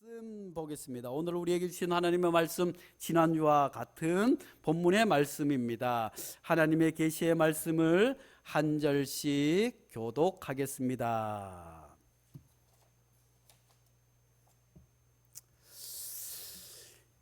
말씀 보겠습니다. 오늘 우리에게 주신 하나님의 말씀, 지난주와 같은 본문의 말씀입니다. 하나님의 계시의 말씀을 한 절씩 교독하겠습니다.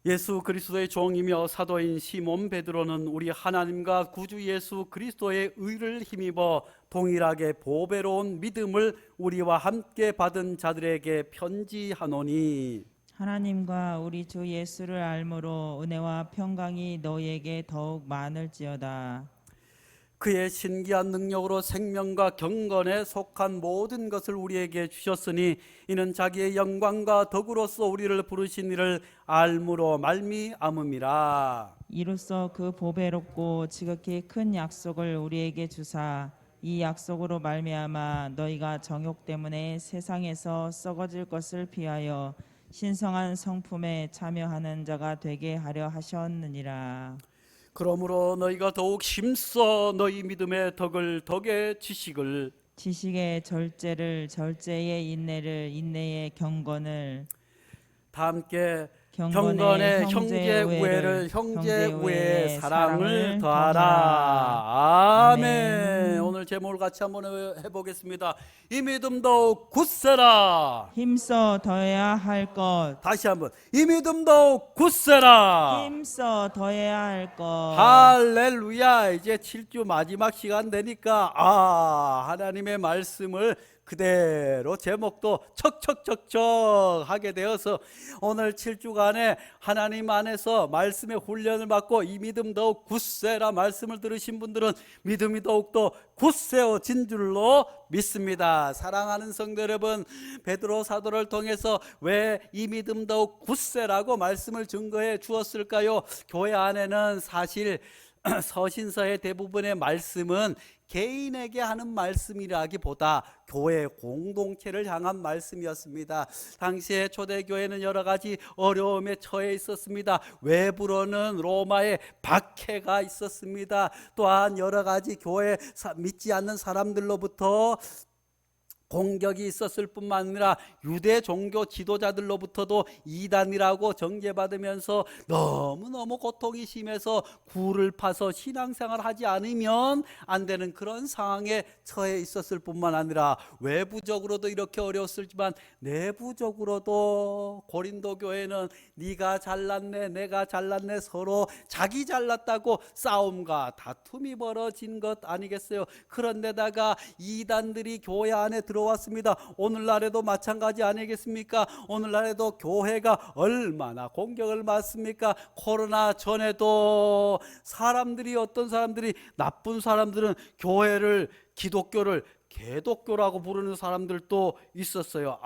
예수 그리스도의 종이며 사도인 시몬 베드로는 우리 하나님과 구주 예수 그리스도의 의를 힘입어 동일하게 보배로운 믿음을 우리와 함께 받은 자들에게 편지하노니, 하나님과 우리 주 예수를 알므로 은혜와 평강이 너희에게 더욱 많을지어다. 그의 신기한 능력으로 생명과 경건에 속한 모든 것을 우리에게 주셨으니 이는 자기의 영광과 덕으로서 우리를 부르신 이를 알므로 말미암음이라. 이로써 그 보배롭고 지극히 큰 약속을 우리에게 주사 이 약속으로 말미암아 너희가 정욕 때문에 세상에서 썩어질 것을 피하여 신성한 성품에 참여하는 자가 되게 하려 하셨느니라. 그러므로 너희가 더욱 힘써 너희 믿음의 덕을 덕의 지식을, 지식의 절제를, 절제의 인내를, 인내의 경건을, 다 함께 경건의 경건의 형제 우애를, 형제 우애의 사랑을 더하라. 아멘. 오늘 제목을 같이 한번 해보겠습니다. 이 믿음 더욱 굳세라. 힘써 더해야 할 것. 다시 한번, 이 믿음 더욱 굳세라. 힘써 더해야 할 것. 할렐루야. 이제 7주 마지막 시간 되니까 하나님의 말씀을 그대로 제목도 척척척척 하게 되어서 오늘 7주간에 하나님 안에서 말씀의 훈련을 받고 이 믿음 더욱 굳세라 말씀을 들으신 분들은 믿음이 더욱더 굳세어진 줄로 믿습니다. 사랑하는 성도 여러분, 베드로 사도를 통해서 왜 이 믿음 더욱 굳세라고 말씀을 증거해 주었을까요? 교회 안에는 사실 서신서의 대부분의 말씀은 개인에게 하는 말씀이라기보다 교회 공동체를 향한 말씀이었습니다. 당시에 초대교회는 여러 가지 어려움에 처해 있었습니다. 외부로는 로마의 박해가 있었습니다. 또한 여러 가지 교회 믿지 않는 사람들로부터 공격이 있었을 뿐만 아니라 유대 종교 지도자들로부터도 이단이라고 정죄받으면서 너무너무 고통이 심해서 굴을 파서 신앙생활을 하지 않으면 안 되는 그런 상황에 처해 있었을 뿐만 아니라 외부적으로도 이렇게 어려웠지만 내부적으로도 고린도 교회는 네가 잘났네 내가 잘났네 서로 자기 잘났다고 싸움과 다툼이 벌어진 것 아니겠어요? 그런데다가 이단들이 교회 안에 들어왔습니다. 오늘날에도 마찬가지 아니겠습니까? 오늘날에도 교회가 얼마나 공격을 받습니까? 코로나 전에도 사람들이, 어떤 사람들이, 나쁜 사람들은 교회를, 기독교를 개독교라고 부르는 사람들도 있었어요.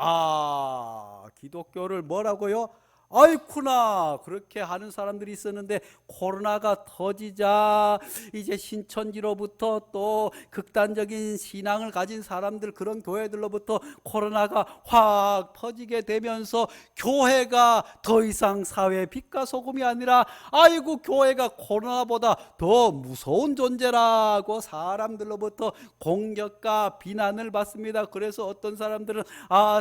기독교를 뭐라고요? 아이쿠나 그렇게 하는 사람들이 있었는데 코로나가 터지자 이제 신천지로부터 또 극단적인 신앙을 가진 사람들, 그런 교회들로부터 코로나가 확 퍼지게 되면서 교회가 더 이상 사회의 빛과 소금이 아니라 아이고 교회가 코로나보다 더 무서운 존재라고 사람들로부터 공격과 비난을 받습니다. 그래서 어떤 사람들은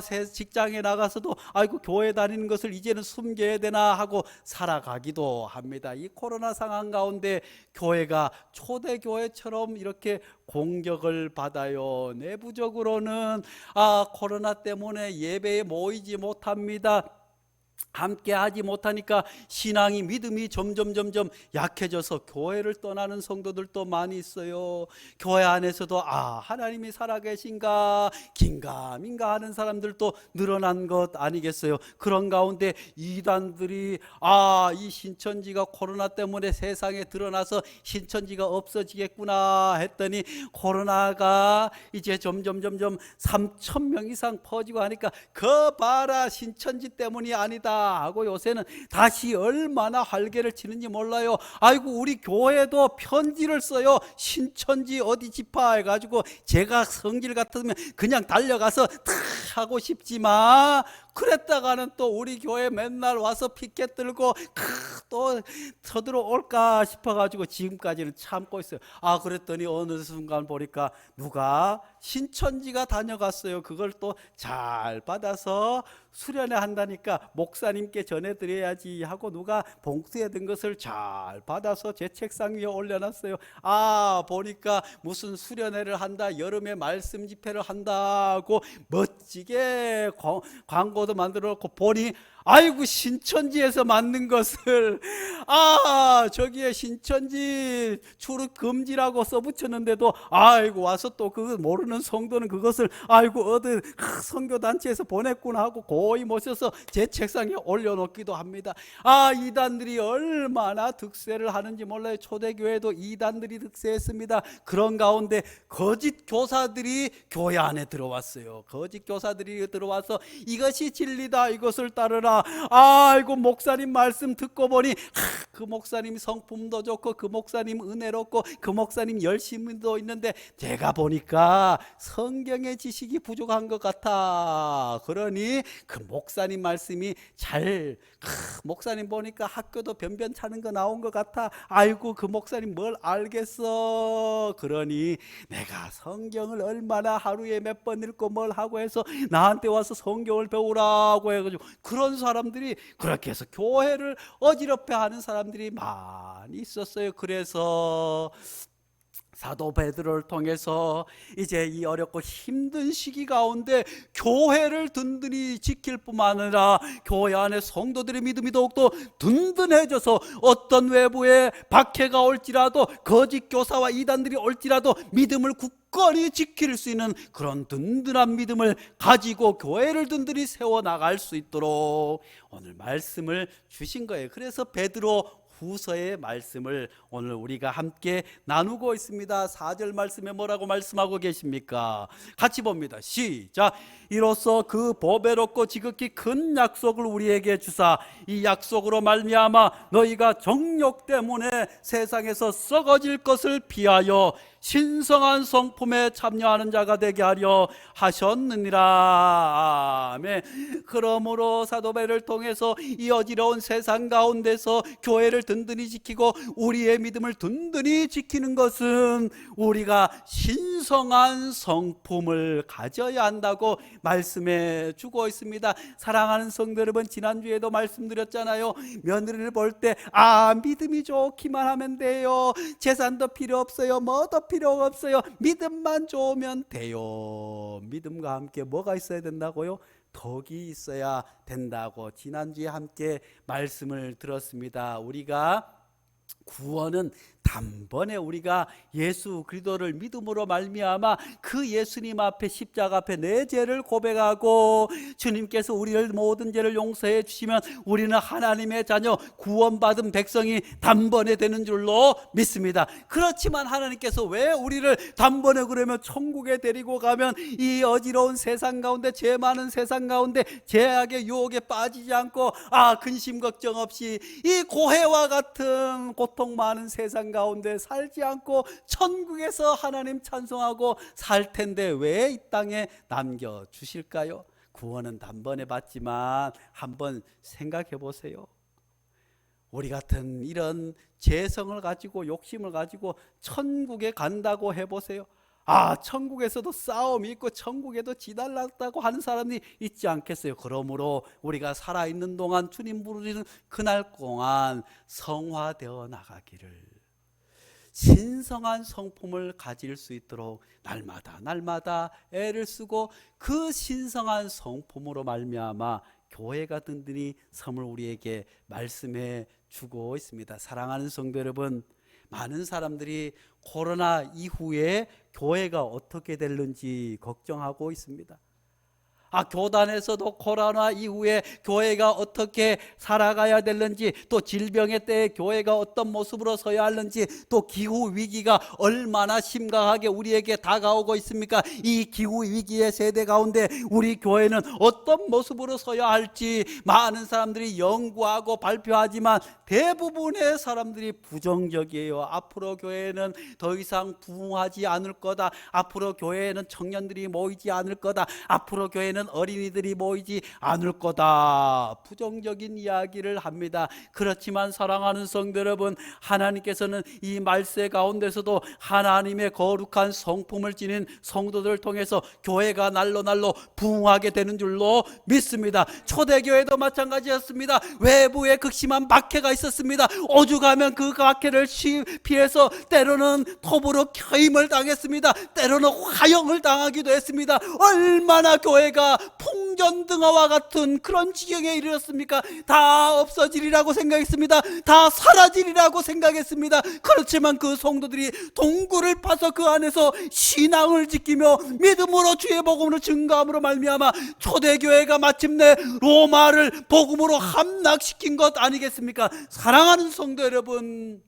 새 직장에 나가서도 아이고 교회 다니는 것을 이제는 숨겨야 되나 하고 살아가기도 합니다. 이 코로나 상황 가운데 교회가 초대교회처럼 이렇게 공격을 받아요. 내부적으로는 코로나 때문에 예배에 모이지 못합니다. 함께 하지 못하니까 신앙이, 믿음이 점점 약해져서 교회를 떠나는 성도들도 많이 있어요. 교회 안에서도 하나님이 살아계신가 긴가민가 하는 사람들도 늘어난 것 아니겠어요? 그런 가운데 이단들이 이 신천지가 코로나 때문에 세상에 드러나서 신천지가 없어지겠구나 했더니 코로나가 이제 점점 3,000명 이상 퍼지고 하니까 그 봐라 신천지 때문이 아니다 하고 요새는 다시 얼마나 활개를 치는지 몰라요. 아이고 우리 교회도 편지를 써요. 신천지 어디 집화 해가지고 제가 성질 같으면 그냥 달려가서 탁 하고 싶지만 그랬다가는 또 우리 교회 맨날 와서 피켓 들고 또 쳐들어올까 싶어가지고 지금까지는 참고 있어요. 그랬더니 어느 순간 보니까 누가 신천지가 다녀갔어요. 그걸 또 잘 받아서 수련회 한다니까 목사님께 전해드려야지 하고 누가 봉투에 든 것을 잘 받아서 제 책상 위에 올려놨어요. 보니까 무슨 수련회를 한다, 여름에 말씀 집회를 한다고 멋지게 광고도 만들어 놓고 보니 아이고, 신천지에서 만든 것을 저기에 신천지 출입 금지라고 써붙였는데도 아이고 와서 또 그 모르는 성도는 그것을 아이고 어디 선교단체에서 보냈구나 하고 고이 모셔서 제 책상에 올려놓기도 합니다. 이단들이 얼마나 득세를 하는지 몰라요. 초대교회도 이단들이 득세했습니다. 그런 가운데 거짓 교사들이 교회 안에 들어왔어요. 거짓 교사들이 들어와서 이것이 진리다, 이것을 따르라. 아이고, 목사님 말씀 듣고 보니 그 목사님 성품도 좋고 그 목사님 은혜롭고 그 목사님 열심히도 있는데 제가 보니까 성경의 지식이 부족한 것 같아. 그러니 그 목사님 말씀이 목사님 보니까 학교도 변변찮은 거 나온 것 같아. 아이고, 그 목사님 뭘 알겠어. 그러니 내가 성경을 얼마나 하루에 몇 번 읽고 뭘 하고 해서 나한테 와서 성경을 배우라고 해가지고 그런 사람들이 그렇게 해서 교회를 어지럽혀하는 사람들이 많이 있었어요. 그래서 사도 베드로를 통해서 이제 이 어렵고 힘든 시기 가운데 교회를 든든히 지킬 뿐만 아니라 교회 안에 성도들의 믿음이 더욱더 든든해져서 어떤 외부의 박해가 올지라도 거짓 교사와 이단들이 올지라도 믿음을 굳건히 지킬 수 있는 그런 든든한 믿음을 가지고 교회를 든든히 세워나갈 수 있도록 오늘 말씀을 주신 거예요. 그래서 베드로 후서의 말씀을 오늘 우리가 함께 나누고 있습니다. 4절 말씀에 뭐라고 말씀하고 계십니까? 같이 봅니다. 시작. 이로써 그 보배롭고 지극히 큰 약속을 우리에게 주사 이 약속으로 말미암아 너희가 정욕 때문에 세상에서 썩어질 것을 피하여 신성한 성품에 참여하는 자가 되게 하려 하셨느니라. 아멘. 그러므로 사도배를 통해서 이 어지러운 세상 가운데서 교회를 든든히 지키고 우리의 믿음을 든든히 지키는 것은 우리가 신성한 성품을 가져야 한다고 말씀해 주고 있습니다. 사랑하는 성도 여러분, 지난주에도 말씀드렸잖아요. 며느리를 볼 때 믿음이 좋기만 하면 돼요. 재산도 필요 없어요. 뭐도 필요 없어요. 믿음만 좋으면 돼요. 믿음과 함께 뭐가 있어야 된다고요? 덕이 있어야 된다고 지난주에 함께 말씀을 들었습니다. 우리가 구원은 단번에 우리가 예수 그리스도를 믿음으로 말미암아 그 예수님 앞에 십자가 앞에 내 죄를 고백하고 주님께서 우리를 모든 죄를 용서해 주시면 우리는 하나님의 자녀 구원받은 백성이 단번에 되는 줄로 믿습니다. 그렇지만 하나님께서 왜 우리를 단번에 그러면 천국에 데리고 가면 이 어지러운 세상 가운데 죄 많은 세상 가운데 죄악의 유혹에 빠지지 않고 근심 걱정 없이 이 고해와 같은 고통 많은 세상 가운데 살지 않고 천국에서 하나님 찬송하고 살 텐데 왜 이 땅에 남겨주실까요? 구원은 단번에 받지만 한번 생각해 보세요. 우리 같은 이런 재성을 가지고 욕심을 가지고 천국에 간다고 해보세요. 천국에서도 싸움이 있고 천국에도 지달랐다고 하는 사람이 있지 않겠어요? 그러므로 우리가 살아있는 동안 주님 부르시는 그날 동안 성화되어 나가기를 신성한 성품을 가질 수 있도록 날마다 애를 쓰고 그 신성한 성품으로 말미암아 교회가 든든히 섬을 우리에게 말씀해 주고 있습니다. 사랑하는 성도 여러분, 많은 사람들이 코로나 이후에 교회가 어떻게 될는지 걱정하고 있습니다. 교단에서도 코로나 이후에 교회가 어떻게 살아가야 되는지, 또 질병의 때에 교회가 어떤 모습으로 서야 하는지, 또 기후 위기가 얼마나 심각하게 우리에게 다가오고 있습니까? 이 기후 위기의 세대 가운데 우리 교회는 어떤 모습으로 서야 할지 많은 사람들이 연구하고 발표하지만 대부분의 사람들이 부정적이에요. 앞으로 교회는 더 이상 부흥하지 않을 거다. 앞으로 교회에는 청년들이 모이지 않을 거다. 앞으로 교회는 교회는 어린이들이 모이지 않을 거다, 부정적인 이야기를 합니다. 그렇지만 사랑하는 성도 여러분, 하나님께서는 이 말세 가운데서도 하나님의 거룩한 성품을 지닌 성도들을 통해서 교회가 날로 부흥하게 되는 줄로 믿습니다. 초대교회도 마찬가지였습니다. 외부에 극심한 박해가 있었습니다. 오죽하면 그 박해를 피해서 때로는 톱으로 켜임을 당했습니다. 때로는 화형을 당하기도 했습니다. 얼마나 교회가 풍전등화와 같은 그런 지경에 이르렀습니까? 다 없어지리라고 생각했습니다. 다 사라지리라고 생각했습니다. 그렇지만 그 성도들이 동굴을 파서 그 안에서 신앙을 지키며 믿음으로 주의 복음으로 증거함으로 말미암아 초대교회가 마침내 로마를 복음으로 함락시킨 것 아니겠습니까? 사랑하는 성도 여러분,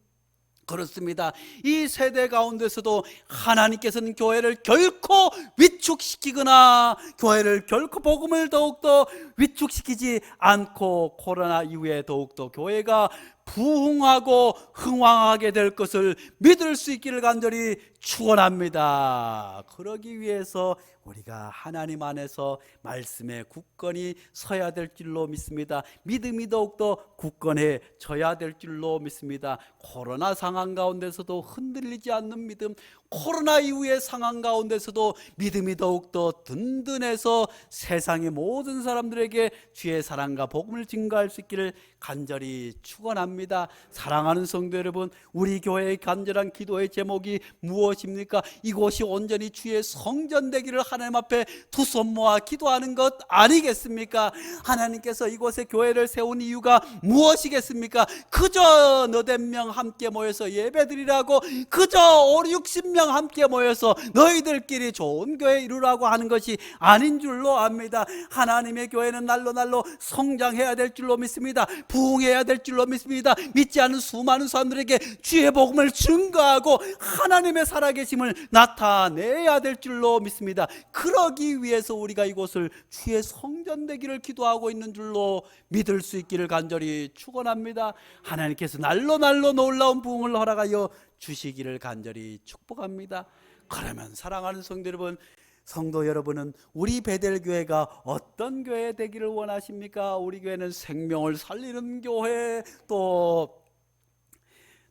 그렇습니다. 이 세대 가운데서도 하나님께서는 교회를 결코 위축시키거나 교회를 결코 복음을 더욱더 위축시키지 않고 코로나 이후에 더욱더 교회가 부흥하고 흥왕하게 될 것을 믿을 수 있기를 간절히 축원합니다. 그러기 위해서 우리가 하나님 안에서 말씀에 굳건히 서야 될 줄로 믿습니다. 믿음이 더욱더 굳건해져야 될 줄로 믿습니다. 코로나 상황 가운데서도 흔들리지 않는 믿음, 코로나 이후의 상황 가운데서도 믿음이 더욱더 든든해서 세상의 모든 사람들에게 주의 사랑과 복음을 증거할 수 있기를 간절히 축원합니다. 사랑하는 성도 여러분, 우리 교회의 간절한 기도의 제목이 무엇입니까? 이곳이 온전히 주의 성전 되기를 하나님 앞에 두 손 모아 기도하는 것 아니겠습니까? 하나님께서 이곳에 교회를 세운 이유가 무엇이겠습니까? 그저 너댓 명 함께 모여서 예배드리라고, 그저 5, 60명 함께 모여서 너희들끼리 좋은 교회 이루라고 하는 것이 아닌 줄로 압니다. 하나님의 교회는 날로 성장해야 될 줄로 믿습니다. 부흥해야 될 줄로 믿습니다. 믿지 않는 수많은 사람들에게 주의 복음을 증거하고 하나님의 살아계심을 나타내야 될 줄로 믿습니다. 그러기 위해서 우리가 이곳을 주의 성전 되기를 기도하고 있는 줄로 믿을 수 있기를 간절히 축원합니다. 하나님께서 날로 놀라운 부흥을 허락하여 주시기를 간절히 축복합니다. 그러면 사랑하는 성도 여러분, 성도 여러분은 우리 베델교회가 어떤 교회 되기를 원하십니까? 우리 교회는 생명을 살리는 교회, 또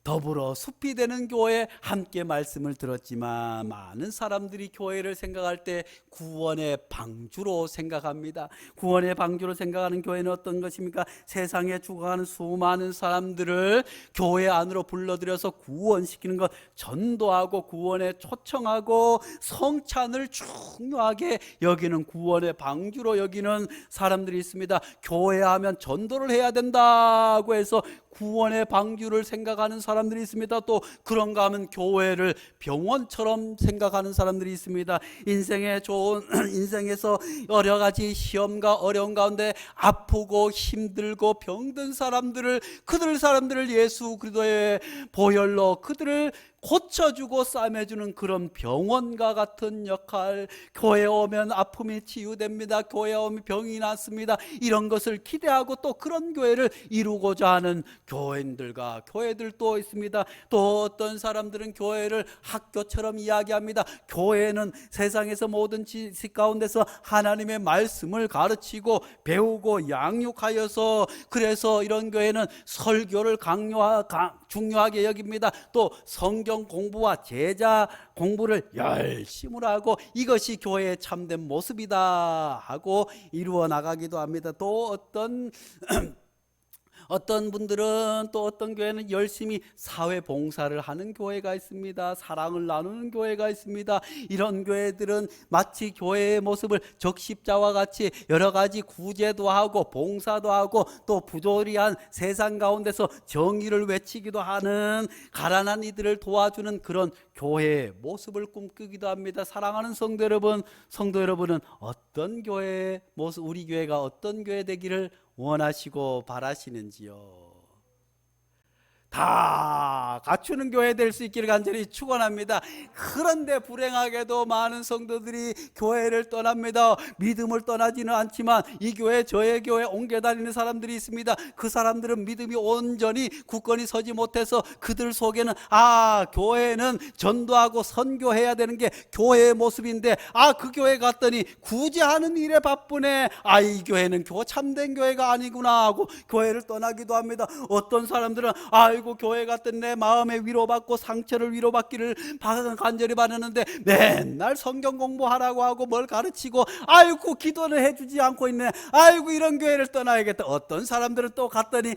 더불어 숲이 되는 교회, 함께 말씀을 들었지만 많은 사람들이 교회를 생각할 때 구원의 방주로 생각합니다. 구원의 방주로 생각하는 교회는 어떤 것입니까? 세상에 죽어가는 수많은 사람들을 교회 안으로 불러들여서 구원시키는 것, 전도하고 구원에 초청하고 성찬을 중요하게 여기는 구원의 방주로 여기는 사람들이 있습니다. 교회 하면 전도를 해야 된다고 해서 구원의 방주를 생각하는 사람들이 있습니다. 또 그런가 하면 교회를 병원처럼 생각하는 사람들이 있습니다. 인생에서 여러 가지 시험과 어려운 가운데 아프고 힘들고 병든 사람들을, 그들 예수 그리스도의 보혈로 그들을 고쳐주고 싸매주는 그런 병원과 같은 역할, 교회에 오면 아픔이 치유됩니다. 교회에 오면 병이 낫습니다. 이런 것을 기대하고 또 그런 교회를 이루고자 하는 교인들과 교회들도 있습니다. 또 어떤 사람들은 교회를 학교처럼 이야기합니다. 교회는 세상에서 모든 지식 가운데서 하나님의 말씀을 가르치고 배우고 양육하여서, 그래서 이런 교회는 설교를 중요하게 여깁니다. 또 성경 공부와 제자 공부를 열심히 하고 이것이 교회의 참된 모습이다 하고 이루어 나가기도 합니다. 또 어떤 분들은, 또 어떤 교회는 열심히 사회 봉사를 하는 교회가 있습니다. 사랑을 나누는 교회가 있습니다. 이런 교회들은 마치 교회의 모습을 적십자와 같이 여러 가지 구제도 하고 봉사도 하고 또 부조리한 세상 가운데서 정의를 외치기도 하는, 가난한 이들을 도와주는 그런 교회의 모습을 꿈꾸기도 합니다. 사랑하는 성도 여러분, 성도 여러분은 어떤 교회의 모습, 우리 교회가 어떤 교회 되기를 원하시고 바라시는지요? 다 갖추는 교회 될 수 있기를 간절히 축원합니다. 그런데 불행하게도 많은 성도들이 교회를 떠납니다. 믿음을 떠나지는 않지만 이 교회 저의 교회 옮겨 다니는 사람들이 있습니다. 그 사람들은 믿음이 온전히 굳건히 서지 못해서 그들 속에는 교회는 전도하고 선교해야 되는 게 교회의 모습인데 그 교회 갔더니 굳이 하는 일에 바쁘네. 이 교회는 참된 교회가 아니구나 하고 교회를 떠나기도 합니다. 어떤 사람들은 아이고 교회 갔더니 내 마음에 위로받고 상처를 위로받기를 간절히 바라는데 맨날 성경 공부하라고 하고 뭘 가르치고 아이고 기도를 해주지 않고 있네. 아이고 이런 교회를 떠나야겠다. 어떤 사람들은 또 갔더니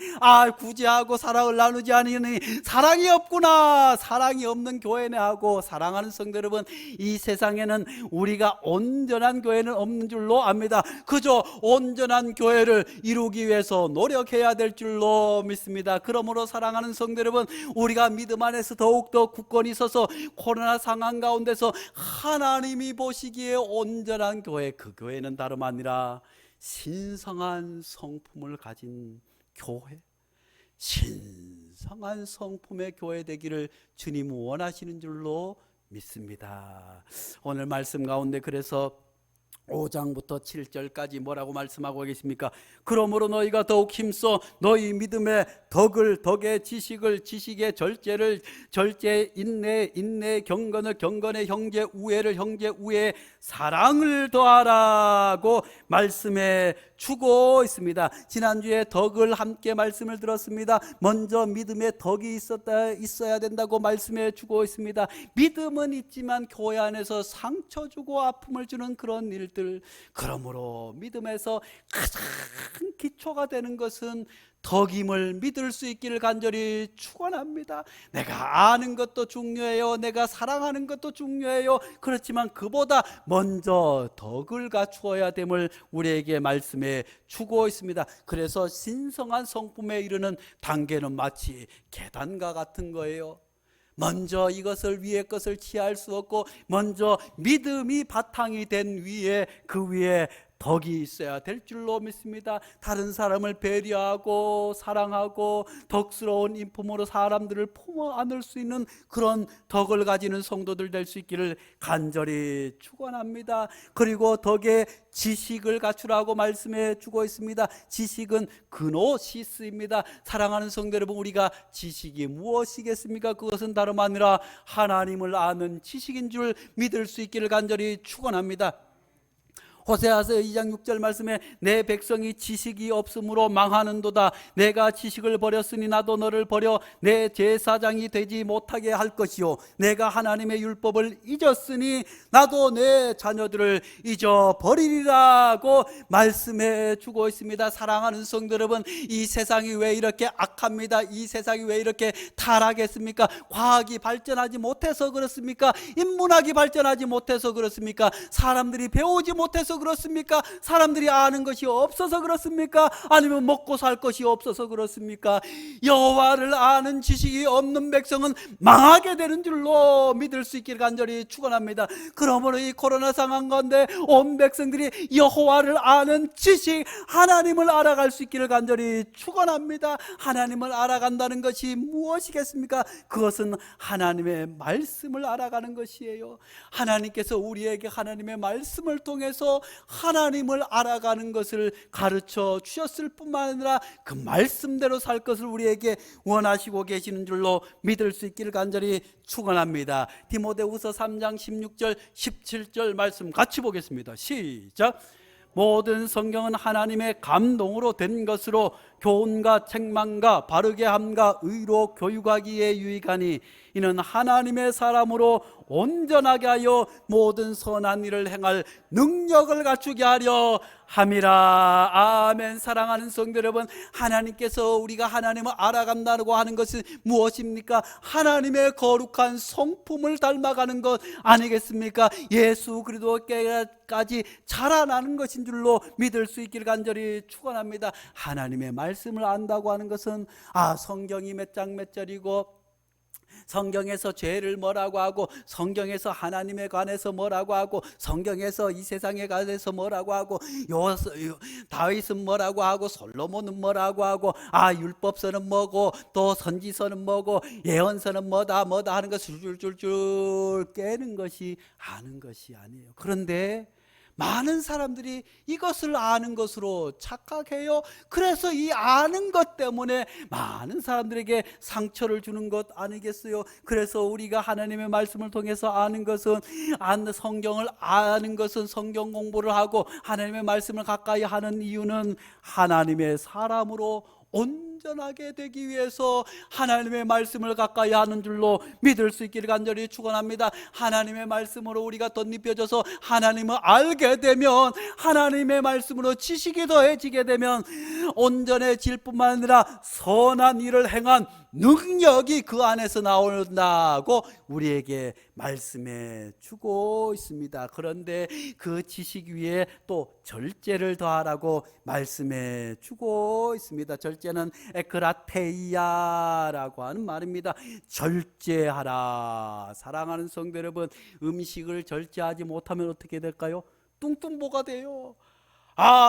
굳이 하고 사랑을 나누지 않으니 사랑이 없구나. 사랑이 없는 교회네 하고. 사랑하는 성도 여러분, 이 세상에는 우리가 온전한 교회는 없는 줄로 압니다. 그저 온전한 교회를 이루기 위해서 노력해야 될 줄로 믿습니다. 그러므로 사랑하는 성도 여러분, 우리가 믿음 안에서 더욱더 굳건히 서서 코로나 상황 가운데서 하나님이 보시기에 온전한 교회, 그 교회는 다름 아니라 신성한 성품을 가진 교회, 신성한 성품의 교회 되기를 주님 원하시는 줄로 믿습니다. 오늘 말씀 가운데 그래서 5장부터 7절까지 뭐라고 말씀하고 계십니까? 그러므로 너희가 더욱 힘써 너희 믿음의 덕의 지식을, 지식의 절제를, 절제 인내 경건을, 경건의 형제 우애를, 형제 우애의 사랑을 더하라고 말씀해 주고 있습니다. 지난주에 덕을 함께 말씀을 들었습니다. 먼저 믿음의 덕이 있어야 된다고 말씀해 주고 있습니다. 믿음은 있지만 교회 안에서 상처 주고 아픔을 주는 그런 일들, 그러므로 믿음에서 가장 기초가 되는 것은 덕임을 믿을 수 있기를 간절히 축원합니다. 내가 아는 것도 중요해요. 내가 사랑하는 것도 중요해요. 그렇지만 그보다 먼저 덕을 갖추어야 됨을 우리에게 말씀해 주고 있습니다. 그래서 신성한 성품에 이르는 단계는 마치 계단과 같은 거예요. 먼저 이것을 위에 것을 취할 수 없고 먼저 믿음이 바탕이 된 위에 그 위에 덕이 있어야 될 줄로 믿습니다. 다른 사람을 배려하고 사랑하고 덕스러운 인품으로 사람들을 품어 안을 수 있는 그런 덕을 가지는 성도들 될 수 있기를 간절히 축원합니다. 그리고 덕의 지식을 갖추라고 말씀해 주고 있습니다. 지식은 그노시스입니다. 사랑하는 성도 여러분, 우리가 지식이 무엇이겠습니까? 그것은 다름 아니라 하나님을 아는 지식인 줄 믿을 수 있기를 간절히 축원합니다. 호세아서 2장 6절 말씀에 내 백성이 지식이 없으므로 망하는도다. 내가 지식을 버렸으니 나도 너를 버려 내 제사장이 되지 못하게 할 것이요 내가 하나님의 율법을 잊었으니 나도 내 자녀들을 잊어버리리라고 말씀해 주고 있습니다. 사랑하는 성도 여러분, 이 세상이 왜 이렇게 악합니다. 이 세상이 왜 이렇게 타락했습니까? 과학이 발전하지 못해서 그렇습니까? 인문학이 발전하지 못해서 그렇습니까? 사람들이 배우지 못해서 그렇습니까? 사람들이 아는 것이 없어서 그렇습니까? 아니면 먹고 살 것이 없어서 그렇습니까? 여호와를 아는 지식이 없는 백성은 망하게 되는 줄로 믿을 수 있기를 간절히 축원합니다. 그러므로 이 코로나 상황 가운데 온 백성들이 여호와를 아는 지식, 하나님을 알아갈 수 있기를 간절히 축원합니다. 하나님을 알아간다는 것이 무엇이겠습니까? 그것은 하나님의 말씀을 알아가는 것이에요. 하나님께서 우리에게 하나님의 말씀을 통해서 하나님을 알아가는 것을 가르쳐 주셨을 뿐만 아니라 그 말씀대로 살 것을 우리에게 원하시고 계시는 줄로 믿을 수 있기를 간절히 축원합니다. 디모데후서 3장 16절 17절 말씀 같이 보겠습니다. 시작. 모든 성경은 하나님의 감동으로 된 것으로 교훈과 책망과 바르게 함과 의로 교육하기에 유익하니 이는 하나님의 사람으로 온전하게 하여 모든 선한 일을 행할 능력을 갖추게 하려 함이라. 아멘. 사랑하는 성도 여러분, 하나님께서 우리가 하나님을 알아간다고 하는 것은 무엇입니까? 하나님의 거룩한 성품을 닮아가는 것 아니겠습니까? 예수 그리스도께까지 자라나는 것인 줄로 믿을 수 있기를 간절히 축원합니다. 하나님의 말씀을 안다고 하는 것은 성경이 몇 장 몇 절이고 성경에서 죄를 뭐라고 하고, 성경에서 하나님에 관해서 뭐라고 하고, 성경에서 이 세상에 관해서 뭐라고 하고, 다윗은 뭐라고 하고, 솔로몬은 뭐라고 하고, 율법서는 뭐고, 또 선지서는 뭐고, 예언서는 뭐다 하는 것을 줄줄줄 깨는 것이 아는 것이 아니에요. 그런데 많은 사람들이 이것을 아는 것으로 착각해요. 그래서 이 아는 것 때문에 많은 사람들에게 상처를 주는 것 아니겠어요? 그래서 우리가 하나님의 말씀을 통해서 아는 것은, 성경을 아는 것은, 성경 공부를 하고 하나님의 말씀을 가까이 하는 이유는 하나님의 사람으로 온전하게 되기 위해서 하나님의 말씀을 가까이 하는 줄로 믿을 수 있기를 간절히 축원합니다. 하나님의 말씀으로 우리가 덧입혀져서 하나님을 알게 되면, 하나님의 말씀으로 지식이 더해지게 되면 온전해질 뿐만 아니라 선한 일을 행한 능력이 그 안에서 나온다고 우리에게 말씀해 주고 있습니다. 그런데 그 지식 위에 또 절제를 더하라고 말씀해 주고 있습니다. 절제는 에크라테이아라고 하는 말입니다. 절제하라. 사랑하는 성도 여러분, 음식을 절제하지 못하면 어떻게 될까요? 뚱뚱보가 돼요.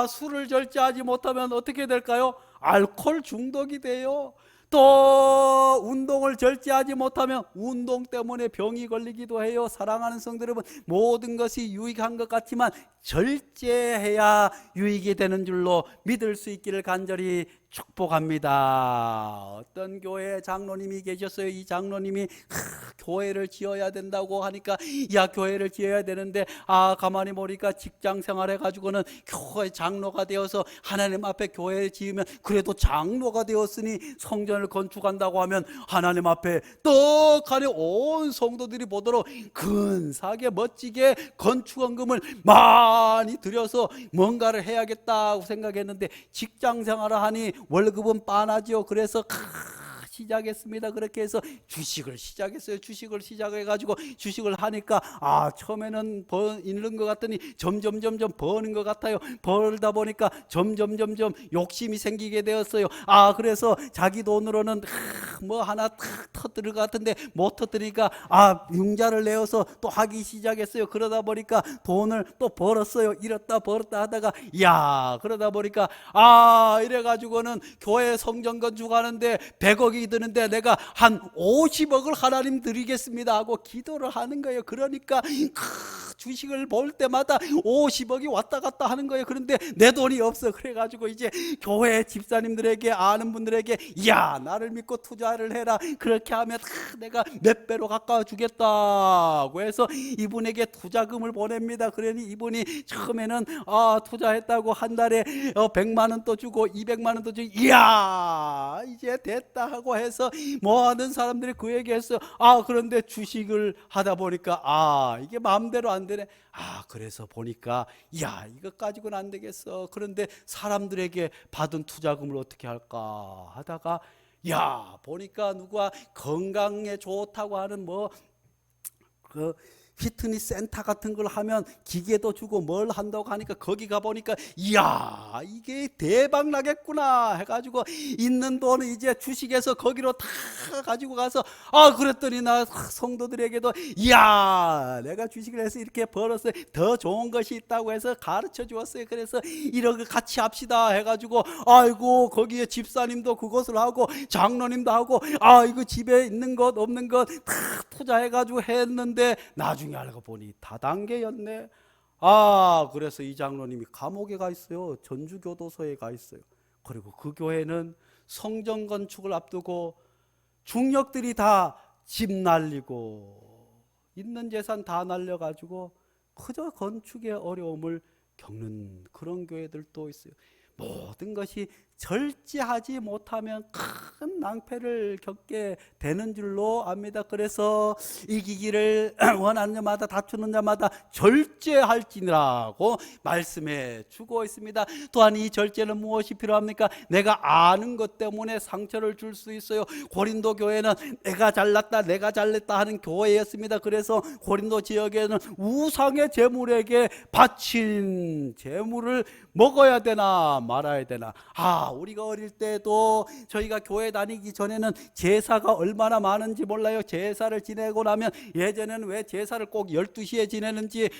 술을 절제하지 못하면 어떻게 될까요? 알코올 중독이 돼요. 또 운동을 절제하지 못하면 운동 때문에 병이 걸리기도 해요. 사랑하는 성도 여러분, 모든 것이 유익한 것 같지만 절제해야 유익이 되는 줄로 믿을 수 있기를 간절히 축복합니다. 어떤 교회 장로님이 계셨어요. 이 장로님이 교회를 지어야 된다고 하니까, 교회를 지어야 되는데 가만히 보니까 직장 생활해 가지고는 교회 장로가 되어서 하나님 앞에 교회를 지으면, 그래도 장로가 되었으니 성전을 건축한다고 하면 하나님 앞에 떡하니 온 성도들이 보도록 근사하게 멋지게 건축원금을 많이 들여서 뭔가를 해야겠다고 생각했는데, 직장 생활을 하니 월급은 빤하죠. 그래서 시작했습니다. 그렇게 해서 주식을 시작했어요. 주식을 시작해가지고 주식을 하니까 처음에는 잃는 것 같더니 점점 버는 것 같아요. 벌다 보니까 점점 욕심이 생기게 되었어요. 그래서 자기 돈으로는 뭐 하나 터뜨릴 것 같은데 못 터뜨리니까 융자를 내어서 또 하기 시작했어요. 그러다 보니까 돈을 또 벌었어요. 잃었다 벌었다 하다가 그러다 보니까 이래가지고는 교회 성전 건축하는데 100억이 드는데 내가 한 50억을 하나님 드리겠습니다 하고 기도를 하는 거예요. 그러니까 주식을 볼 때마다 50억이 왔다 갔다 하는 거예요. 그런데 내 돈이 없어. 그래가지고 이제 교회 집사님들에게, 아는 분들에게 나를 믿고 투자를 해라. 그렇게 하면 내가 몇 배로 가까워 주겠다고 해서 이분에게 투자금을 보냅니다. 그러니 이분이 처음에는 투자했다고 한 달에 100만 원 또 주고 200만 원 또 주고 이제 됐다 하고 해서 모든 사람들이 그 얘기했어요. 그런데 주식을 하다 보니까 이게 마음대로 안 되네. 그래서 보니까 이것 가지고는 안 되겠어. 그런데 사람들에게 받은 투자금을 어떻게 할까 하다가 보니까 누가 건강에 좋다고 하는 피트니스 센터 같은 걸 하면 기계도 주고 뭘 한다고 하니까 거기 가보니까 이게 대박 나겠구나 해가지고 있는 돈을 이제 주식에서 거기로 다 가지고 가서 그랬더니 나 성도들에게도 내가 주식을 해서 이렇게 벌었어요. 더 좋은 것이 있다고 해서 가르쳐 주었어요. 그래서 이렇게 같이 합시다 해가지고 거기에 집사님도 그것을 하고 장로님도 하고 이거 집에 있는 것 없는 것 다 투자해가지고 했는데 나중에 알고 보니 다단계였네. 그래서 이 장로님이 감옥에 가 있어요. 전주교도소에 가 있어요. 그리고 그 교회는 성전 건축을 앞두고 중력들이 다 집 날리고 있는 재산 다 날려가지고 그저 건축의 어려움을 겪는 그런 교회들도 있어요. 모든 것이 절제하지 못하면 큰 낭패를 겪게 되는 줄로 압니다. 그래서 이기기를 원하는 자마다, 다투는 자마다 절제할지니라고 말씀해 주고 있습니다. 또한 이 절제는 무엇이 필요합니까? 내가 아는 것 때문에 상처를 줄 수 있어요. 고린도 교회는 내가 잘났다 하는 교회였습니다. 그래서 고린도 지역에는 우상의 제물에게 바친 제물을 먹어야 되나 말아야 되나? 우리가 어릴 때도 저희가 교회 다니기 전에는 제사가 얼마나 많은지 몰라요. 제사를 지내고 나면 예전에는 왜 제사를 꼭 12시에 지내는지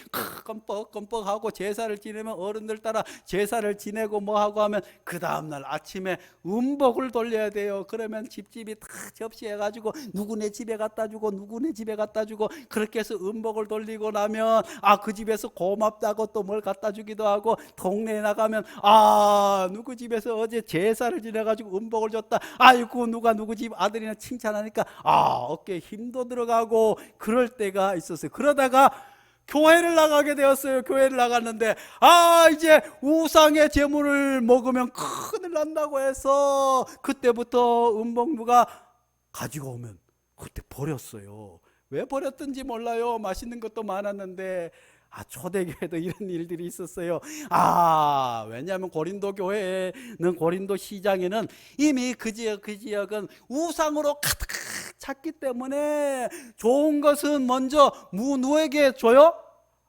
껌뻑껌뻑하고 제사를 지내면 어른들 따라 제사를 지내고 뭐하고 하면 그 다음날 아침에 음복을 돌려야 돼요. 그러면 집집이 다 접시해가지고 누구네 집에 갖다 주고 누구네 집에 갖다 주고 그렇게 해서 음복을 돌리고 나면 그 집에서 고맙다고 또 뭘 갖다 주기도 하고 동네에 나가면 누구 집에서 어제 제사를 지내가지고 음복을 줬다. 아이고 누가 누구 집 아들이나 칭찬하니까 어깨에 힘도 들어가고 그럴 때가 있었어요. 그러다가 교회를 나가게 되었어요. 교회를 나갔는데 이제 우상의 제물을 먹으면 큰일 난다고 해서 그때부터 음복 누가 가지고 오면 그때 버렸어요. 왜 버렸던지 몰라요. 맛있는 것도 많았는데 초대교회도 이런 일들이 있었어요. 왜냐하면 고린도 교회는 고린도 시장에는 이미 그 지역은 우상으로 가득 찼기 때문에 좋은 것은 먼저 누구에게 줘요?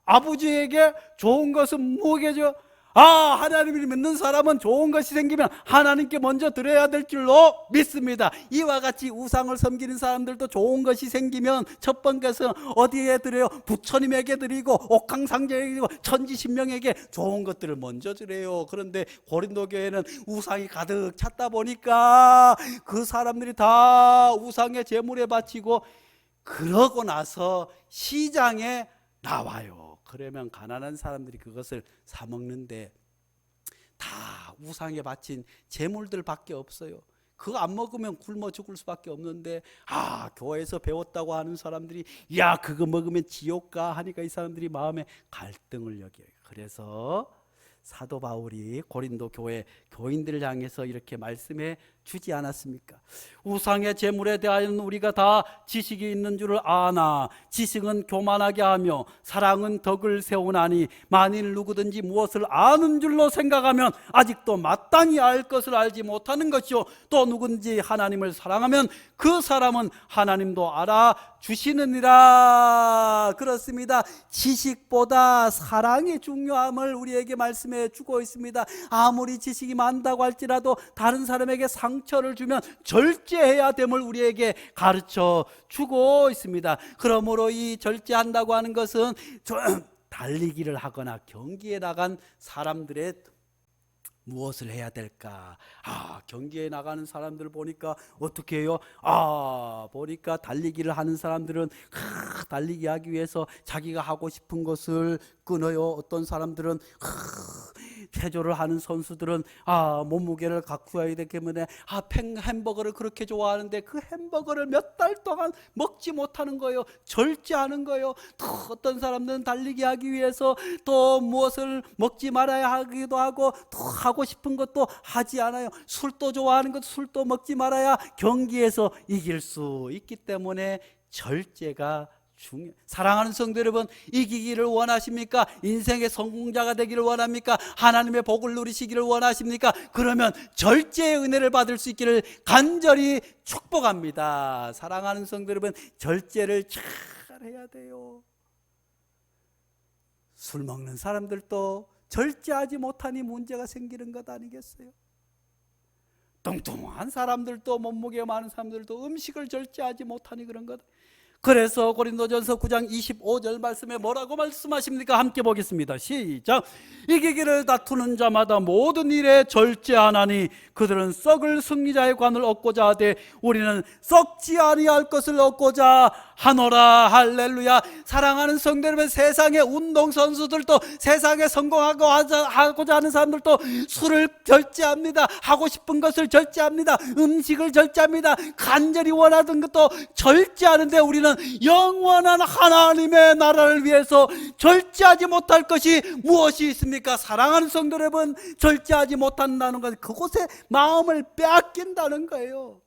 아버지에게. 좋은 것은 누구에게 줘요? 하나님을 믿는 사람은 좋은 것이 생기면 하나님께 먼저 드려야 될 줄로 믿습니다. 이와 같이 우상을 섬기는 사람들도 좋은 것이 생기면 첫 번째는 어디에 드려요? 부처님에게 드리고 옥황상제에게 드리고 천지신명에게 좋은 것들을 먼저 드려요. 그런데 고린도 교회는 우상이 가득 찼다 보니까 그 사람들이 다 우상의 제물에 바치고 그러고 나서 시장에 나와요. 그러면 가난한 사람들이 그것을 사 먹는데 다 우상에 바친 제물들밖에 없어요. 그거 안 먹으면 굶어 죽을 수밖에 없는데 교회에서 배웠다고 하는 사람들이 그거 먹으면 지옥 가 하니까 이 사람들이 마음에 갈등을 여겨요. 그래서 사도 바울이 고린도 교회 교인들을 향해서 이렇게 말씀해 주지 않았습니까? 우상의 제물에 대하여는 우리가 다 지식이 있는 줄을 아나 지식은 교만하게 하며 사랑은 덕을 세우나니 만일 누구든지 무엇을 아는 줄로 생각하면 아직도 마땅히 알 것을 알지 못하는 것이요 또 누구든지 하나님을 사랑하면 그 사람은 하나님도 알아주시느니라. 그렇습니다. 지식보다 사랑의 중요함을 우리에게 말씀해 주고 있습니다. 아무리 지식이 많다고 할지라도 다른 사람에게 상처를 주면 절제해야 됨을 우리에게 가르쳐 주고 있습니다. 그러므로 이 절제한다고 하는 것은 달리기를 하거나 경기에 나간 사람들의 무엇을 해야 될까? 경기에 나가는 사람들 보니까 어떻게 해요? 보니까 달리기를 하는 사람들은 달리기 하기 위해서 자기가 하고 싶은 것을 끊어요. 어떤 사람들은 체조를 하는 선수들은 몸무게를 가꾸어야 되기 때문에 햄버거를 그렇게 좋아하는데 그 햄버거를 몇 달 동안 먹지 못하는 거예요. 절제하는 거예요. 또 어떤 사람들은 달리기 하기 위해서 또 무엇을 먹지 말아야 하기도 하고 또 하고 싶은 것도 하지 않아요. 술도 좋아하는 것도 술도 먹지 말아야 경기에서 이길 수 있기 때문에 절제가 사랑하는 성도 여러분, 이기기를 원하십니까? 인생의 성공자가 되기를 원합니까? 하나님의 복을 누리시기를 원하십니까? 그러면 절제의 은혜를 받을 수 있기를 간절히 축복합니다. 사랑하는 성도 여러분, 절제를 잘 해야 돼요. 술 먹는 사람들도 절제하지 못하니 문제가 생기는 것 아니겠어요? 뚱뚱한 사람들도 몸무게가 많은 사람들도 음식을 절제하지 못하니 그런 것. 그래서 고린도전서 9장 25절 말씀에 뭐라고 말씀하십니까? 함께 보겠습니다. 시작. 이기기를 다투는 자마다 모든 일에 절제하나니 그들은 썩을 승리자의 관을 얻고자 하되 우리는 썩지 아니할 것을 얻고자 하노라. 할렐루야. 사랑하는 성도 여러분, 세상의 운동선수들도 세상에 성공하고자 하는 사람들도 술을 절제합니다. 하고 싶은 것을 절제합니다. 음식을 절제합니다. 간절히 원하던 것도 절제하는데 우리는 영원한 하나님의 나라를 위해서 절제하지 못할 것이 무엇이 있습니까? 사랑하는 성도 여러분, 절제하지 못한다는 것은 그곳에 마음을 빼앗긴다는 거예요.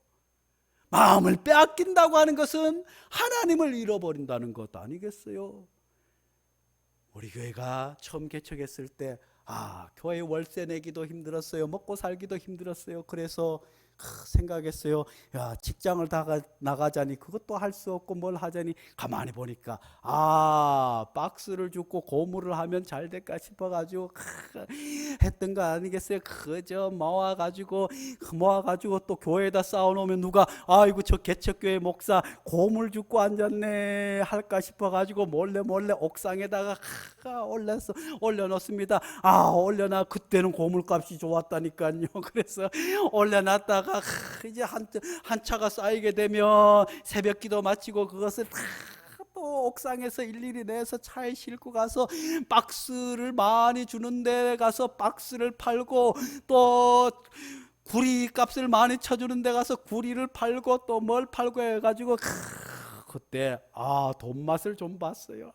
마음을 빼앗긴다고 하는 것은 하나님을 잃어버린다는 것 아니겠어요? 우리 교회가 처음 개척했을 때 교회 월세 내기도 힘들었어요. 먹고 살기도 힘들었어요. 그래서 생각했어요. 야, 직장을 나가자니 그것도 할 수 없고 뭘 하자니 가만히 보니까 박스를 줍고 고무를 하면 잘 될까 싶어가지고 했던 거 아니겠어요? 그저 모아가지고 또 교회에다 쌓아놓으면 누가 아이고 저 개척교회 목사 고물 줍고 앉았네 할까 싶어가지고 몰래 옥상에다가 올려놓습니다. 올려놔. 그때는 고물값이 좋았다니까요. 그래서 올려놨다가 이제 한 차가 쌓이게 되면 새벽기도 마치고 그것을 또 옥상에서 일일이 내서 차에 싣고 가서 박스를 많이 주는 데 가서 박스를 팔고, 또 구리 값을 많이 쳐주는 데 가서 구리를 팔고 또 뭘 팔고 해가지고 그때 돈 맛을 좀 봤어요.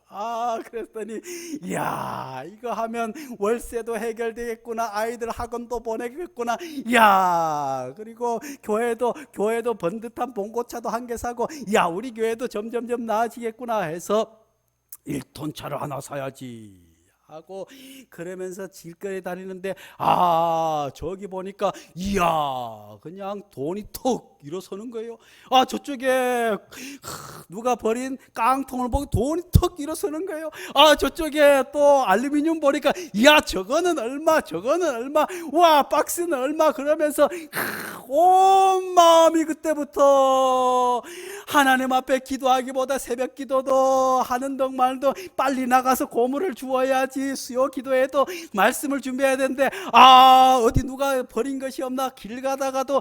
그랬더니 이야, 이거 하면 월세도 해결되겠구나, 아이들 학원도 보내겠구나, 이야, 그리고 교회도 번듯한 봉고차도 한 개 사고, 야, 우리 교회도 점점점 나아지겠구나 해서 1톤차를 하나 사야지 하고 그러면서 길거리 다니는데 저기 보니까 이야, 그냥 돈이 턱 일어서는 거예요. 저쪽에 누가 버린 깡통을 보고 돈이 턱 일어서는 거예요. 저쪽에 또 알루미늄 보니까 이야, 저거는 얼마, 와, 박스는 얼마, 그러면서 온 마음이 그때부터 하나님 앞에 기도하기보다 새벽 기도도 하는 덕말도 빨리 나가서 고물을 주어야지, 수요 기도에도 말씀을 준비해야 되는데 어디 누가 버린 것이 없나, 길 가다가도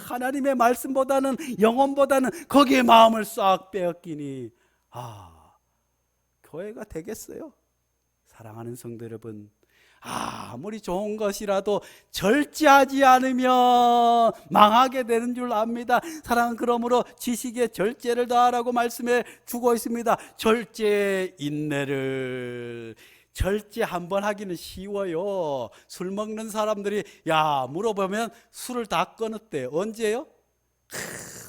하나님의 말씀보다는, 영혼보다는 거기에 마음을 싹 빼앗기니 교회가 되겠어요? 사랑하는 성도 여러분, 아무리 좋은 것이라도 절제하지 않으면 망하게 되는 줄 압니다. 사랑은 그러므로 지식에 절제를 다하라고 말씀해 주고 있습니다. 절제 인내를. 절제 한번 하기는 쉬워요. 술 먹는 사람들이 물어보면 술을 다 끊었대. 언제요?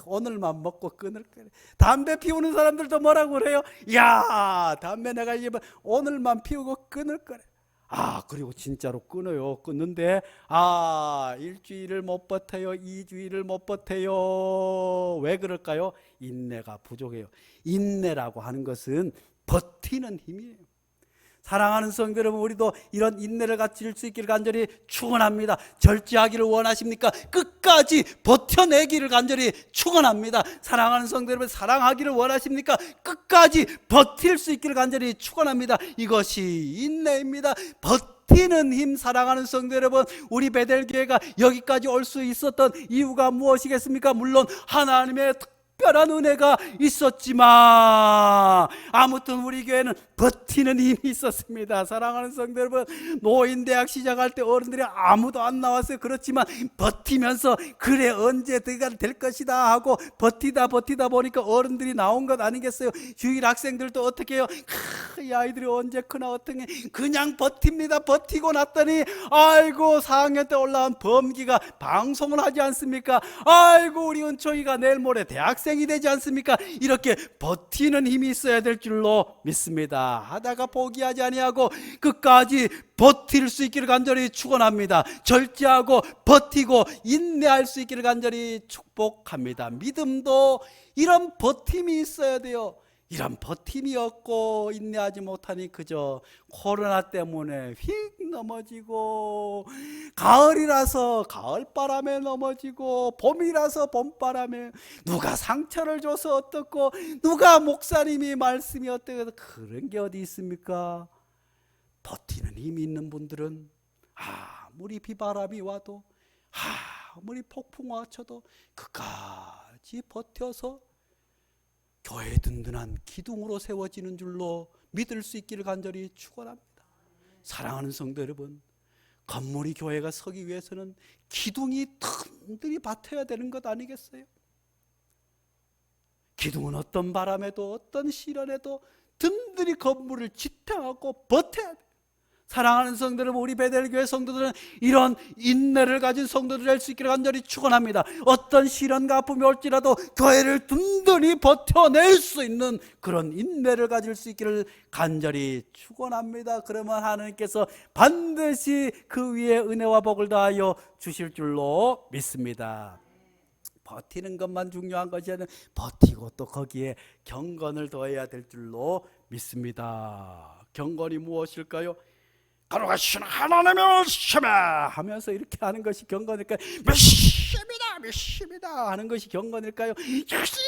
오늘만 먹고 끊을 거래. 담배 피우는 사람들도 뭐라고 그래요? 담배 내가 이제 오늘만 피우고 끊을 거래. 그리고 진짜로 끊어요. 끊는데 일주일을 못 버텨요. 2주일을 못 버텨요. 왜 그럴까요? 인내가 부족해요. 인내라고 하는 것은 버티는 힘이에요. 사랑하는 성도 여러분, 우리도 이런 인내를 가질 수 있기를 간절히 축원합니다. 절제하기를 원하십니까? 끝까지 버텨내기를 간절히 축원합니다. 사랑하는 성도 여러분, 사랑하기를 원하십니까? 끝까지 버틸 수 있기를 간절히 축원합니다. 이것이 인내입니다. 버티는 힘. 사랑하는 성도 여러분, 우리 베델교회가 여기까지 올 수 있었던 이유가 무엇이겠습니까? 물론 하나님의 특별한 은혜가 있었지만 아무튼 우리 교회는 버티는 힘이 있었습니다. 사랑하는 성도 여러분, 노인대학 시작할 때 어른들이 아무도 안 나왔어요. 그렇지만 버티면서 그래 언제 될 것이다 하고 버티다 보니까 어른들이 나온 것 아니겠어요? 주일 학생들도 어떻게 해요? 이 아이들이 언제 크나 어떻게, 그냥 버팁니다. 버티고 났더니 아이고 4학년 때 올라온 범기가 방송을 하지 않습니까? 아이고 우리 은총이가 내일 모레 대학생이 되지 않습니까? 이렇게 버티는 힘이 있어야 될 줄로 믿습니다. 하다가 포기하지 아니하고 끝까지 버틸 수 있기를 간절히 축원합니다. 절제하고 버티고 인내할 수 있기를 간절히 축복합니다. 믿음도 이런 버팀이 있어야 돼요. 이런 버팀이 없고 인내하지 못하니 그저 코로나 때문에 휙 넘어지고, 가을이라서 가을바람에 넘어지고, 봄이라서 봄바람에, 누가 상처를 줘서 어떻고, 누가 목사님이 말씀이 어떻고, 그런 게 어디 있습니까? 버티는 힘이 있는 분들은 아무리 비바람이 와도, 아무리 폭풍과 쳐도 끝까지 버텨서 교회 든든한 기둥으로 세워지는 줄로 믿을 수 있기를 간절히 축원합니다. 사랑하는 성도 여러분, 건물이 교회가 서기 위해서는 기둥이 든든히 받쳐야 되는 것 아니겠어요? 기둥은 어떤 바람에도 어떤 시련에도 든든히 건물을 지탱하고 버텨야 돼요. 사랑하는 성도들, 우리 베델교회 성도들은 이런 인내를 가진 성도들 될 수 있기를 간절히 축원합니다. 어떤 시련과 아픔이 올지라도 교회를 든든히 버텨낼 수 있는 그런 인내를 가질 수 있기를 간절히 축원합니다. 그러면 하나님께서 반드시 그 위에 은혜와 복을 다하여 주실 줄로 믿습니다. 버티는 것만 중요한 것이 아니라 버티고 또 거기에 경건을 더해야 될 줄로 믿습니다. 경건이 무엇일까요? 걸어가신 하나님의 말씀에 하면서 이렇게 하는 것이 경건일까요? 믿습니다 하는 것이 경건일까요? 역시야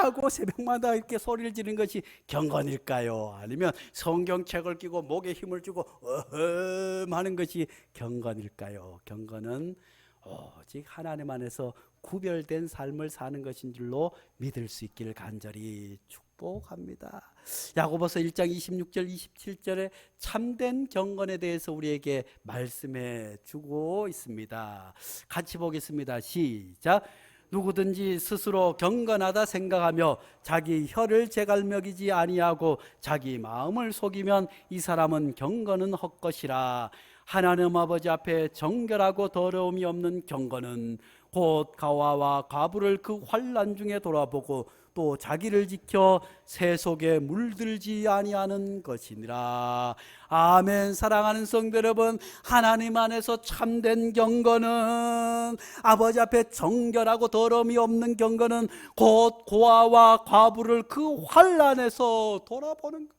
하고 새벽마다 이렇게 소리를 지르는 것이 경건일까요? 아니면 성경책을 끼고 목에 힘을 주고 어흠 하는 것이 경건일까요? 경건은 오직 하나님 안에서 구별된 삶을 사는 것인 줄로 믿을 수 있기를 간절히 축복합니다. 야고보서 1장 26절 27절에 참된 경건에 대해서 우리에게 말씀해 주고 있습니다. 같이 보겠습니다. 시작. 누구든지 스스로 경건하다 생각하며 자기 혀를 제갈먹이지 아니하고 자기 마음을 속이면 이 사람은 경건은 헛것이라. 하나님 아버지 앞에 정결하고 더러움이 없는 경건은 곧 가와와 과부를 그 환난 중에 돌아보고 또 자기를 지켜 새 속에 물들지 아니하는 것이니라. 아멘. 사랑하는 성도 여러분, 하나님 안에서 참된 경건은, 아버지 앞에 정결하고 더러움이 없는 경건은 곧 고아와 과부를 그 환난에서 돌아보는 것.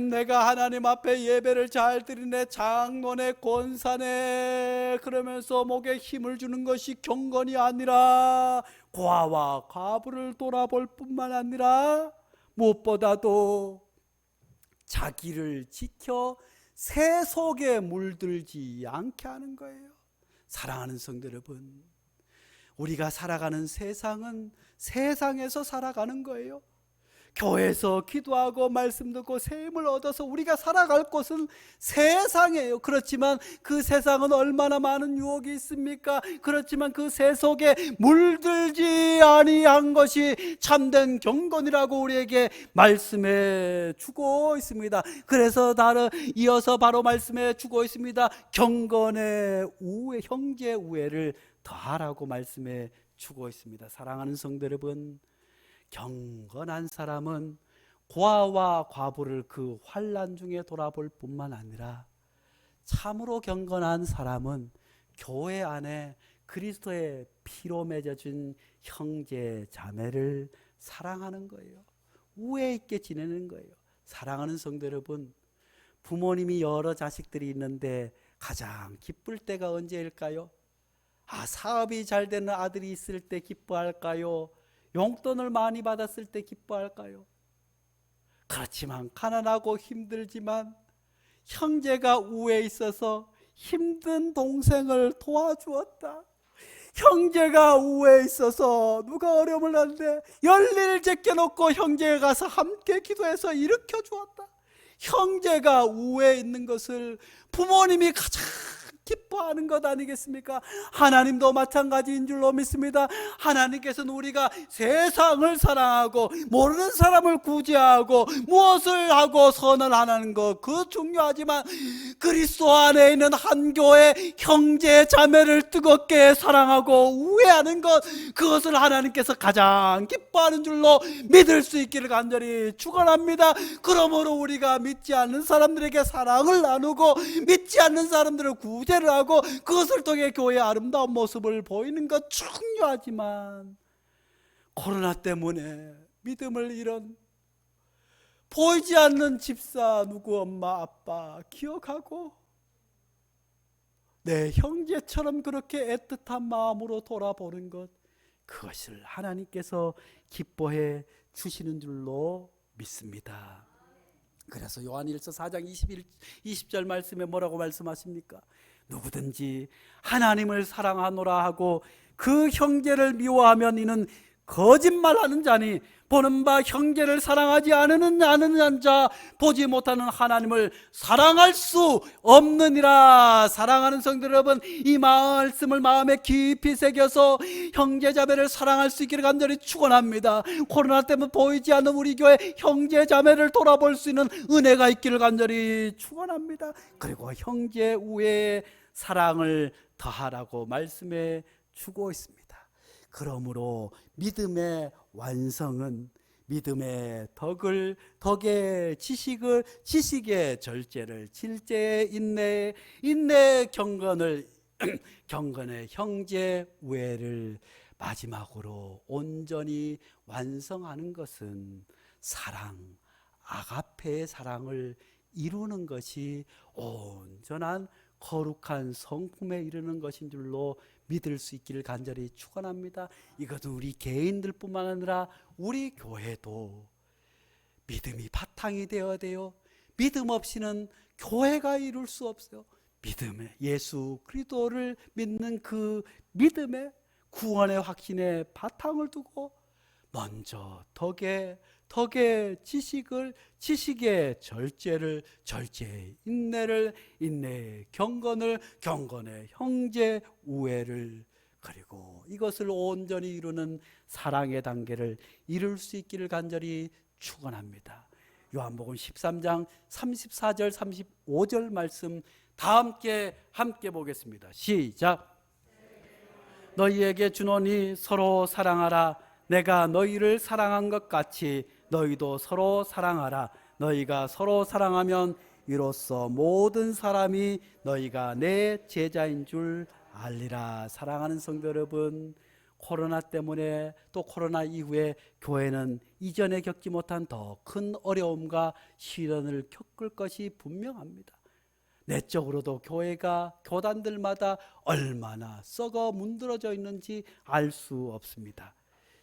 내가 하나님 앞에 예배를 잘 드리네, 장로네, 권사네 그러면서 목에 힘을 주는 것이 경건이 아니라 고아와 과부를 돌아볼 뿐만 아니라 무엇보다도 자기를 지켜 새 속에 물들지 않게 하는 거예요. 사랑하는 성도 여러분, 우리가 살아가는 세상은 세상에서 살아가는 거예요. 교회에서 기도하고 말씀 듣고 새 힘을 얻어서 우리가 살아갈 곳은 세상이에요. 그렇지만 그 세상은 얼마나 많은 유혹이 있습니까? 그렇지만 그 새 속에 물들지 아니한 것이 참된 경건이라고 우리에게 말씀해 주고 있습니다. 그래서 이어서 바로 말씀해 주고 있습니다. 경건의 우애, 형제 우애를 더하라고 말씀해 주고 있습니다. 사랑하는 성도 여러분, 경건한 사람은 고아와 과부를 그 환난 중에 돌아볼 뿐만 아니라 참으로 경건한 사람은 교회 안에 그리스도의 피로 맺어진 형제 자매를 사랑하는 거예요. 우애 있게 지내는 거예요. 사랑하는 성도 여러분, 부모님이 여러 자식들이 있는데 가장 기쁠 때가 언제일까요? 사업이 잘 되는 아들이 있을 때 기뻐할까요? 용돈을 많이 받았을 때 기뻐할까요? 그렇지만 가난하고 힘들지만 형제가 우애에 있어서 힘든 동생을 도와주었다. 형제가 우애에 있어서 누가 어려움을 하는데 열일을 제껴놓고 형제가 가서 함께 기도해서 일으켜 주었다. 형제가 우애에 있는 것을 부모님이 가장 기뻐하는 것 아니겠습니까? 하나님도 마찬가지인 줄로 믿습니다. 하나님께서는 우리가 세상을 사랑하고 모르는 사람을 구제하고 무엇을 하고 선을 하는 것, 그 중요하지만 그리스도 안에 있는 한 교회 형제 자매를 뜨겁게 사랑하고 우애하는 것, 그것을 하나님께서 가장 기뻐하는 줄로 믿을 수 있기를 간절히 축원합니다. 그러므로 우리가 믿지 않는 사람들에게 사랑을 나누고 믿지 않는 사람들을 구제를 하고 그것을 통해 교회의 아름다운 모습을 보이는 것 중요하지만, 코로나 때문에 믿음을 잃은 보이지 않는 집사 누구 엄마 아빠 기억하고 내 형제처럼 그렇게 애틋한 마음으로 돌아보는 것, 그것을 하나님께서 기뻐해 주시는 줄로 믿습니다. 그래서 요한일서 4장 20절 말씀에 뭐라고 말씀하십니까? 누구든지 하나님을 사랑하노라 하고 그 형제를 미워하면 이는 거짓말하는 자니 보는 바 형제를 사랑하지 않는 자 보지 못하는 하나님을 사랑할 수 없느니라. 사랑하는 성도 여러분, 이 말씀을 마음에 깊이 새겨서 형제자매를 사랑할 수 있기를 간절히 축원합니다. 코로나 때문에 보이지 않는 우리 교회 형제자매를 돌아볼 수 있는 은혜가 있기를 간절히 축원합니다. 그리고 형제 우애의 사랑을 더하라고 말씀해 주고 있습니다. 그러므로 믿음의 완성은 믿음의 덕의 지식의 절제를, 질제의 인내의 경건을 경건의 형제 우애를 마지막으로 온전히 완성하는 것은 사랑, 아가페의 사랑을 이루는 것이 온전한 거룩한 성품에 이르는 것인 줄로 믿을 수 있기를 간절히 축원합니다. 이것은 우리 개인들뿐만 아니라 우리 교회도 믿음이 바탕이 되어야 돼요. 믿음 없이는 교회가 이룰 수 없어요. 믿음에 예수 그리스도를 믿는 그 믿음에 구원의 확신에 바탕을 두고 먼저 덕에 지식의 절제를 절제의 인내를 인내의 경건을 경건의 형제 우애를 그리고 이것을 온전히 이루는 사랑의 단계를 이룰 수 있기를 간절히 축원합니다. 요한복음 13장 34절 35절 말씀 다 함께 보겠습니다. 시작. 너희에게 주노니 서로 사랑하라. 내가 너희를 사랑한 것 같이 너희도 서로 사랑하라. 너희가 서로 사랑하면 이로써 모든 사람이 너희가 내 제자인 줄 알리라. 사랑하는 성도 여러분, 코로나 때문에 또 코로나 이후에 교회는 이전에 겪지 못한 더 큰 어려움과 시련을 겪을 것이 분명합니다. 내적으로도 교회가 교단들마다 얼마나 썩어 문드러져 있는지 알 수 없습니다.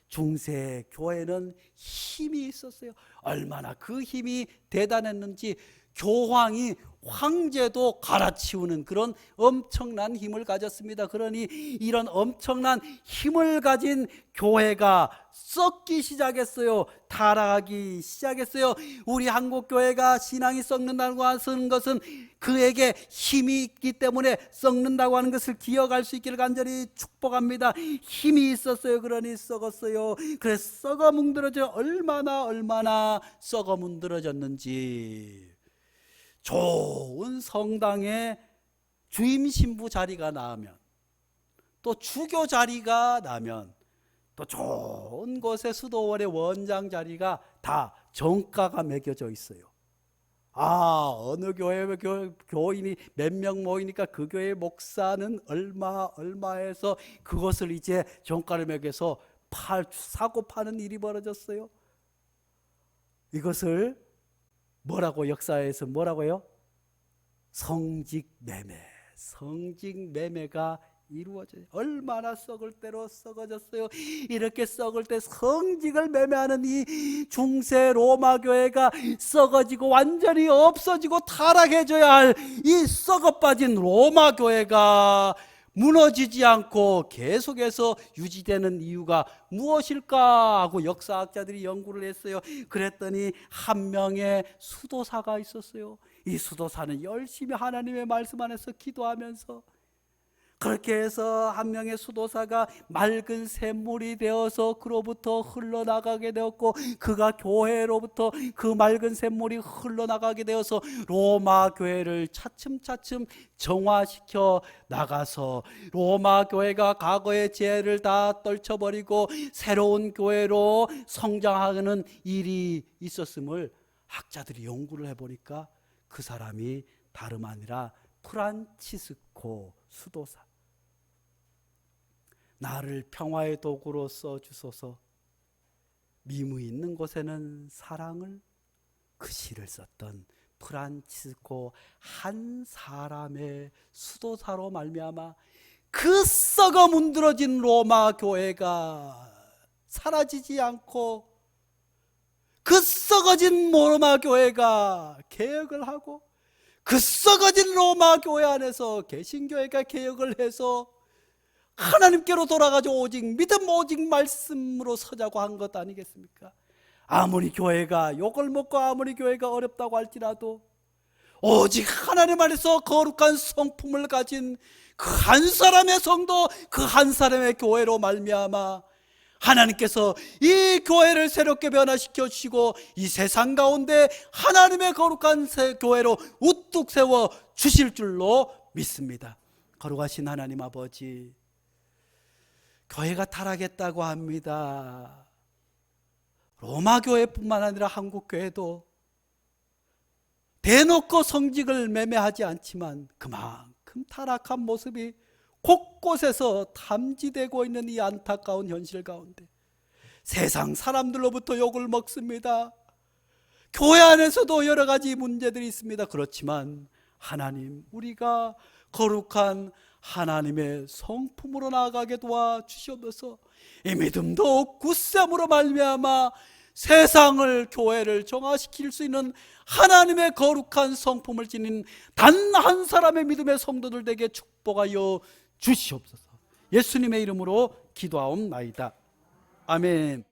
중세 교회는 힘이 있었어요. 얼마나 그 힘이 대단했는지 교황이 황제도 갈아치우는 그런 엄청난 힘을 가졌습니다. 그러니 이런 엄청난 힘을 가진 교회가 썩기 시작했어요. 타락하기 시작했어요. 우리 한국 교회가 신앙이 썩는다고 하는 것은 그에게 힘이 있기 때문에 썩는다고 하는 것을 기억할 수 있기를 간절히 축복합니다. 힘이 있었어요. 그러니 썩었어요. 그래서 썩어 문드러져 얼마나 썩어 문드러졌는지. 좋은 성당에 주임 신부 자리가 나오면 또 주교 자리가 나면 또 좋은 곳에 수도원의 원장 자리가 다 정가가 매겨져 있어요. 어느 교회 교인이 몇 명 모이니까 그 교회 목사는 얼마해서 그것을 이제 정가를 매겨서 사고 파는 일이 벌어졌어요. 이것을 역사에서 뭐라고요? 성직매매가 이루어져요. 얼마나 썩을 대로 썩어졌어요. 이렇게 썩을 때 성직을 매매하는 이 중세 로마 교회가 썩어지고 완전히 없어지고 타락해져야 할 이 썩어 빠진 로마 교회가 무너지지 않고 계속해서 유지되는 이유가 무엇일까 하고 역사학자들이 연구를 했어요. 그랬더니 한 명의 수도사가 있었어요. 이 수도사는 열심히 하나님의 말씀 안에서 기도하면서 그렇게 해서 한 명의 수도사가 맑은 샘물이 되어서 그로부터 흘러나가게 되었고 그가 교회로부터 그 맑은 샘물이 흘러나가게 되어서 로마 교회를 차츰차츰 정화시켜 나가서 로마 교회가 과거의 죄를 다 떨쳐버리고 새로운 교회로 성장하는 일이 있었음을 학자들이 연구를 해보니까 그 사람이 다름 아니라 프란치스코 수도사. 나를 평화의 도구로 써주소서. 미무 있는 곳에는 사랑을, 그 시를 썼던 프란치스코 한 사람의 수도사로 말미암아 그 썩어 문드러진 로마 교회가 사라지지 않고 그 썩어진 로마 교회가 개혁을 하고 그 썩어진 로마 교회 안에서 개신교회가 개혁을 해서 하나님께로 돌아가죠. 오직 믿음 오직 말씀으로 서자고 한 것 아니겠습니까? 아무리 교회가 욕을 먹고 아무리 교회가 어렵다고 할지라도 오직 하나님 안에서 거룩한 성품을 가진 그 한 사람의 성도, 그 한 사람의 교회로 말미암아 하나님께서 이 교회를 새롭게 변화시켜 주시고 이 세상 가운데 하나님의 거룩한 교회로 우뚝 세워 주실 줄로 믿습니다. 거룩하신 하나님 아버지, 교회가 타락했다고 합니다. 로마 교회뿐만 아니라 한국 교회도 대놓고 성직을 매매하지 않지만 그만큼 타락한 모습이 곳곳에서 탐지되고 있는 이 안타까운 현실 가운데 세상 사람들로부터 욕을 먹습니다. 교회 안에서도 여러 가지 문제들이 있습니다. 그렇지만 하나님, 우리가 거룩한 하나님의 성품으로 나아가게 도와주시옵소서. 이 믿음도 굳셈으로 말미암아 세상을, 교회를 정화시킬 수 있는 하나님의 거룩한 성품을 지닌 단 한 사람의 믿음의 성도들 되게 축복하여 주시옵소서. 예수님의 이름으로 기도하옵나이다. 아멘.